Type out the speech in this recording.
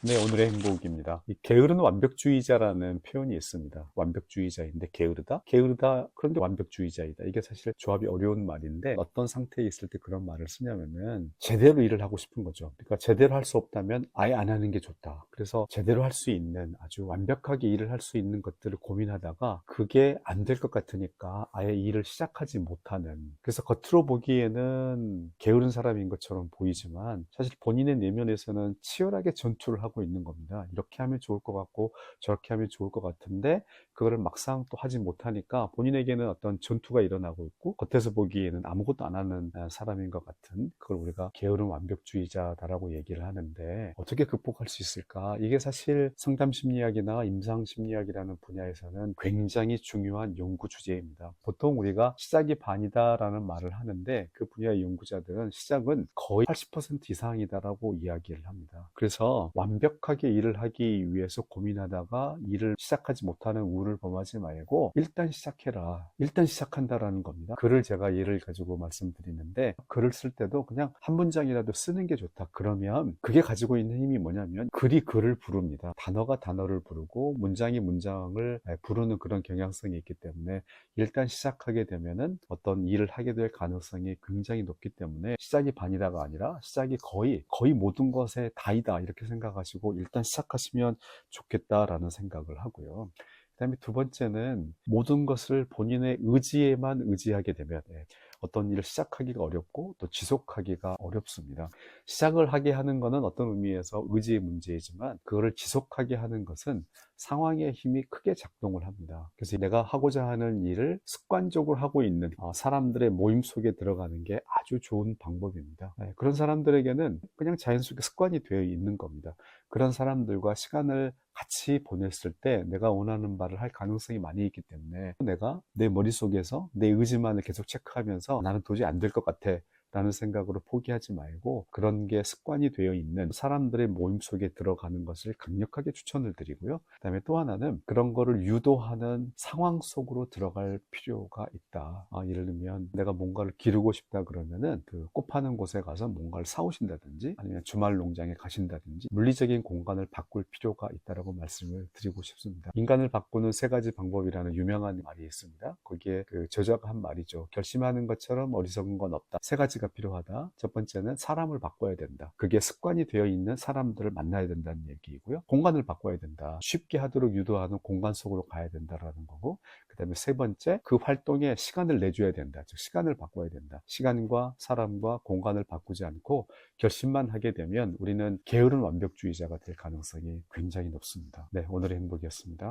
네, 오늘의 행복입니다. 이 게으른 완벽주의자라는 표현이 있습니다. 완벽주의자인데 게으르다? 게으르다, 그런데 완벽주의자이다. 이게 사실 조합이 어려운 말인데 어떤 상태에 있을 때 그런 말을 쓰냐면은 제대로 일을 하고 싶은 거죠. 그러니까 제대로 할 수 없다면 아예 안 하는 게 좋다. 그래서 제대로 할 수 있는 아주 완벽하게 일을 할 수 있는 것들을 고민하다가 그게 안 될 것 같으니까 아예 일을 시작하지 못하는, 그래서 겉으로 보기에는 게으른 사람인 것처럼 보이지만 사실 본인의 내면에서는 치열하게 전투를 하고 있는 겁니다. 이렇게 하면 좋을 것 같고 저렇게 하면 좋을 것 같은데 그거를 막상 또 하지 못하니까 본인에게는 어떤 전투가 일어나고 있고 겉에서 보기에는 아무것도 안 하는 사람인 것 같은, 그걸 우리가 게으른 완벽주의자다라고 얘기를 하는데 어떻게 극복할 수 있을까? 이게 사실 상담심리학이나 임상심리학이라는 분야에서는 굉장히 중요한 연구 주제입니다. 보통 우리가 시작이 반이다라는 말을 하는데 그 분야의 연구자들은 시작은 거의 80% 이상이다라고 이야기를 합니다. 그래서 완벽하게 일을 하기 위해서 고민하다가 일을 시작하지 못하는 우를 범하지 말고 일단 시작해라. 일단 시작한다라는 겁니다. 글을 제가 예를 가지고 말씀드리는데 글을 쓸 때도 그냥 한 문장이라도 쓰는 게 좋다. 그러면 그게 가지고 있는 힘이 뭐냐면 글이 글을 부릅니다. 단어가 단어를 부르고 문장이 문장을 부르는 그런 경향성이 있기 때문에 일단 시작하게 되면은 어떤 일을 하게 될 가능성이 굉장히 높기 때문에 시작이 반이다가 아니라 시작이 거의 모든 것에 다이다 이렇게 생각하시고 일단 시작하시면 좋겠다라는 생각을 하고요. 그다음에 두 번째는 모든 것을 본인의 의지에만 의지하게 되면 어떤 일을 시작하기가 어렵고 또 지속하기가 어렵습니다. 시작을 하게 하는 것은 어떤 의미에서 의지의 문제이지만 그거를 지속하게 하는 것은 상황의 힘이 크게 작동을 합니다. 그래서 내가 하고자 하는 일을 습관적으로 하고 있는 사람들의 모임 속에 들어가는 게 아주 좋은 방법입니다. 그런 사람들에게는 그냥 자연스럽게 습관이 되어 있는 겁니다. 그런 사람들과 시간을 같이 보냈을 때 내가 원하는 바를 할 가능성이 많이 있기 때문에 내가 내 머릿속에서 내 의지만을 계속 체크하면서 나는 도저히 안 될 것 같아 라는 생각으로 포기하지 말고 그런 게 습관이 되어 있는 사람들의 모임 속에 들어가는 것을 강력하게 추천을 드리고요. 그다음에 또 하나는 그런 거를 유도하는 상황 속으로 들어갈 필요가 있다. 예를 들면 내가 뭔가를 기르고 싶다 그러면은 그 꽃 파는 곳에 가서 뭔가를 사오신다든지 아니면 주말 농장에 가신다든지 물리적인 공간을 바꿀 필요가 있다라고 말씀을 드리고 싶습니다. 인간을 바꾸는 세 가지 방법이라는 유명한 말이 있습니다. 거기에 그 저자가 한 말이죠. 결심하는 것처럼 어리석은 건 없다. 세 가지가 필요하다. 첫 번째는 사람을 바꿔야 된다. 그게 습관이 되어 있는 사람들을 만나야 된다는 얘기이고요. 공간을 바꿔야 된다. 쉽게 하도록 유도하는 공간 속으로 가야 된다라는 거고, 그 다음에 세 번째, 그 활동에 시간을 내줘야 된다. 즉 시간을 바꿔야 된다. 시간과 사람과 공간을 바꾸지 않고 결심만 하게 되면 우리는 게으른 완벽주의자가 될 가능성이 굉장히 높습니다. 네, 오늘의 행복이었습니다.